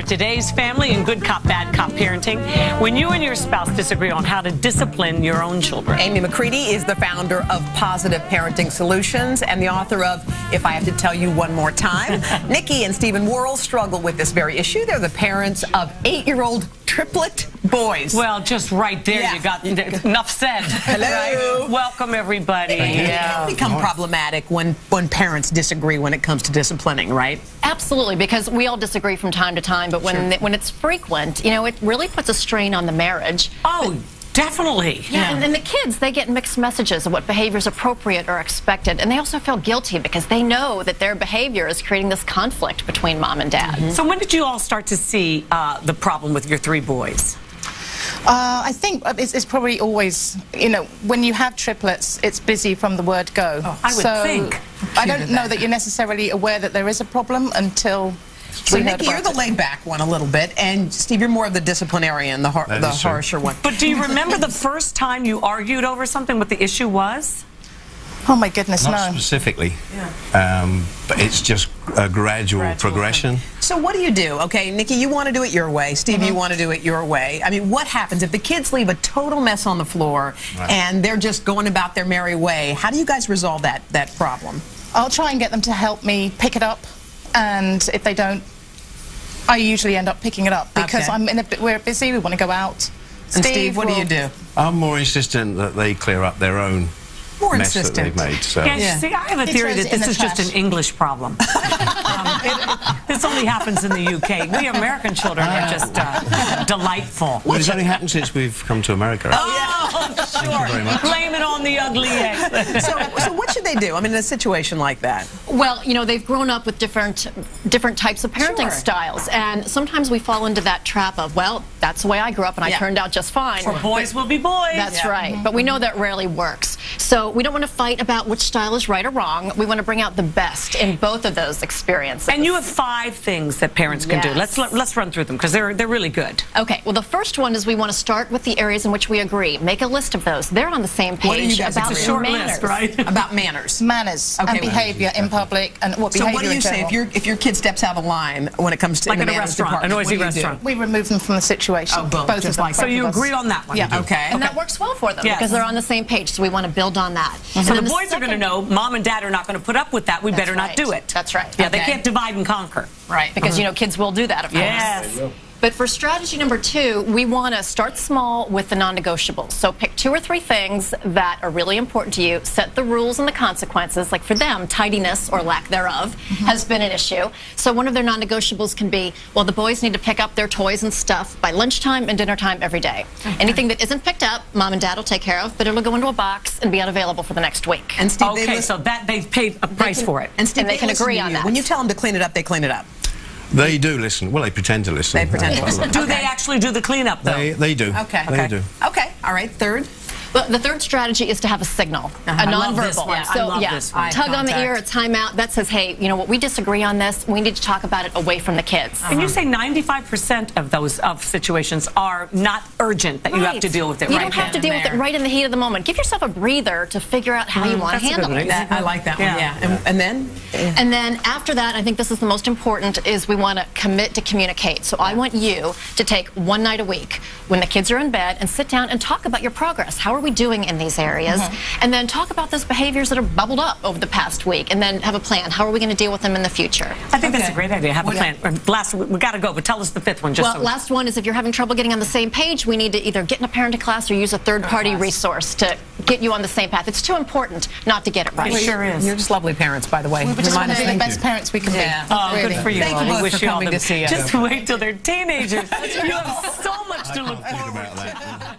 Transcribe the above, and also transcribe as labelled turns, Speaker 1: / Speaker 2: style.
Speaker 1: for today's family in Good Cop, Bad Cop Parenting. When you and your spouse disagree on how to discipline your own children.
Speaker 2: AMY McCREADY is the founder of Positive Parenting Solutions and the author of If I Have to Tell You One More Time. Nikki and Stephen Worrell struggle with this very issue. They're the parents of 8-year-old triplet boys.
Speaker 1: Well, just right there, you got enough said.
Speaker 2: Hello.
Speaker 1: Right? Welcome, everybody.
Speaker 2: It can become problematic when parents disagree when it comes to disciplining, right?
Speaker 3: Absolutely, because we all disagree from time to time, but when it's frequent, you know, it really puts a strain on the marriage.
Speaker 1: Oh, definitely.
Speaker 3: Yeah, and the kids, they get mixed messages of what behavior is appropriate or expected, and they also feel guilty because they know that their behavior is creating this conflict between mom and dad.
Speaker 1: So when did you all start to see the problem with your 3 boys?
Speaker 4: I think it's probably always, you know, when you have triplets, it's busy from the word go.
Speaker 1: Oh, I would think.
Speaker 4: I don't know that you're necessarily aware that there is a problem until...
Speaker 2: So, Nikki, you're the laid-back one a little bit, and Steve, you're more of the disciplinarian, the harsher one.
Speaker 1: But do you remember the first time you argued over something, what the issue was?
Speaker 4: Oh, my goodness, no.
Speaker 5: Not specifically, but it's just a gradual progression.
Speaker 2: So what do you do? Okay, Nikki, you want to do it your way. Steve, you want to do it your way. I mean, what happens if the kids leave a total mess on the floor and they're just going about their merry way? How do you guys resolve that problem?
Speaker 4: I'll try and get them to help me pick it up, and if they don't, I usually end up picking it up because we're busy, we want to go out.
Speaker 2: And Steve, what do you do?
Speaker 5: I'm more insistent that they clear up their own mess that they've made. So.
Speaker 1: See, I have a theory that this is just an English problem. This only happens in the UK. We American children are just delightful.
Speaker 5: Well, it's only happened since we've come to America.
Speaker 1: Oh, sure. Blame it on the ugly eggs.
Speaker 2: So what should they do? I mean, in a situation like that?
Speaker 3: Well, you know, they've grown up with different types of parenting styles, and sometimes we fall into that trap of, well, that's the way I grew up and I turned out just fine.
Speaker 1: For boys will be boys.
Speaker 3: That's right. But we know that rarely works. So we don't want to fight about which style is right or wrong. We want to bring out the best in both of those experiences.
Speaker 1: And you have 5 things that parents can do. Let's run through them because they're really good.
Speaker 3: Okay. Well, the first one is we want to start with the areas in which we agree. Make a list of those. They're on the same page.
Speaker 2: What are you guys
Speaker 3: about
Speaker 1: it's a short
Speaker 3: manners.
Speaker 1: list, right?
Speaker 2: About manners.
Speaker 4: Manners and behavior in public, and what behavior
Speaker 2: So what do you
Speaker 4: in
Speaker 2: say
Speaker 4: general.
Speaker 2: if your kid steps out of line when it comes to
Speaker 1: like
Speaker 2: in
Speaker 1: in a
Speaker 2: manners
Speaker 1: restaurant,
Speaker 2: department?
Speaker 1: a noisy restaurant?
Speaker 4: We remove them from the situation.
Speaker 2: Oh, boom.
Speaker 4: Both
Speaker 2: Just
Speaker 4: of them.
Speaker 2: like
Speaker 1: So you agree on that one?
Speaker 4: Yeah.
Speaker 2: Okay.
Speaker 3: And that works well for them because they're on the same page, so we want to build on that.
Speaker 1: So the boys are going to know mom and dad are not going to put up with that. We better not do it.
Speaker 3: That's right.
Speaker 1: Yeah, they can't divide and conquer.
Speaker 3: Right, because, you know, kids will do that, of course.
Speaker 1: Yes.
Speaker 3: But for strategy number 2, we want to start small with the non-negotiables. So pick 2 or 3 things that are really important to you. Set the rules and the consequences. Like for them, tidiness or lack thereof has been an issue. So one of their non-negotiables can be, well, the boys need to pick up their toys and stuff by lunchtime and dinner time every day. Anything that isn't picked up, mom and dad will take care of, but it'll go into a box and be unavailable for the next week.
Speaker 2: And Steve,
Speaker 1: so that they've paid a price for it.
Speaker 2: And Steve,
Speaker 3: they can agree on that.
Speaker 2: When you tell them to clean it up, they clean it up.
Speaker 5: They do listen. Well, they pretend to listen.
Speaker 2: They pretend to listen.
Speaker 1: Do they actually do the cleanup, though?
Speaker 5: They do.
Speaker 2: Okay.
Speaker 5: They do.
Speaker 2: Okay. All right. Third.
Speaker 3: Well, the third strategy is to have a signal, a nonverbal. Tug on the ear, a timeout that says, hey, you know what, we disagree on this. We need to talk about it away from the kids.
Speaker 1: And you say 95% of those situations are not urgent, that you have to deal with it right
Speaker 3: You don't have to deal with it right in the heat of the moment. Give yourself a breather to figure out how you want to handle it.
Speaker 2: I like that one, yeah. And then?
Speaker 3: And then after that, I think this is the most important, is we want to commit to communicate. So I want you to take 1 night a week when the kids are in bed and sit down and talk about your progress. How are we doing in these areas? And then talk about those behaviors that have bubbled up over the past week, and then have a plan. How are we going to deal with them in the future?
Speaker 1: I think that's a great idea. Have a plan. Last, we got to go, but tell us the 5th one. Just
Speaker 3: last one is if you're having trouble getting on the same page, we need to either get in a parenting class or use a third-party resource to get you on the same path. It's too important not to get it right.
Speaker 1: It sure is.
Speaker 2: You're just lovely parents, by the way.
Speaker 4: We just want to be the best parents we can be.
Speaker 1: Oh,
Speaker 4: really.
Speaker 1: good for you.
Speaker 2: Thank you both for coming to see us.
Speaker 1: Just wait till they're teenagers. You have so much to look forward to.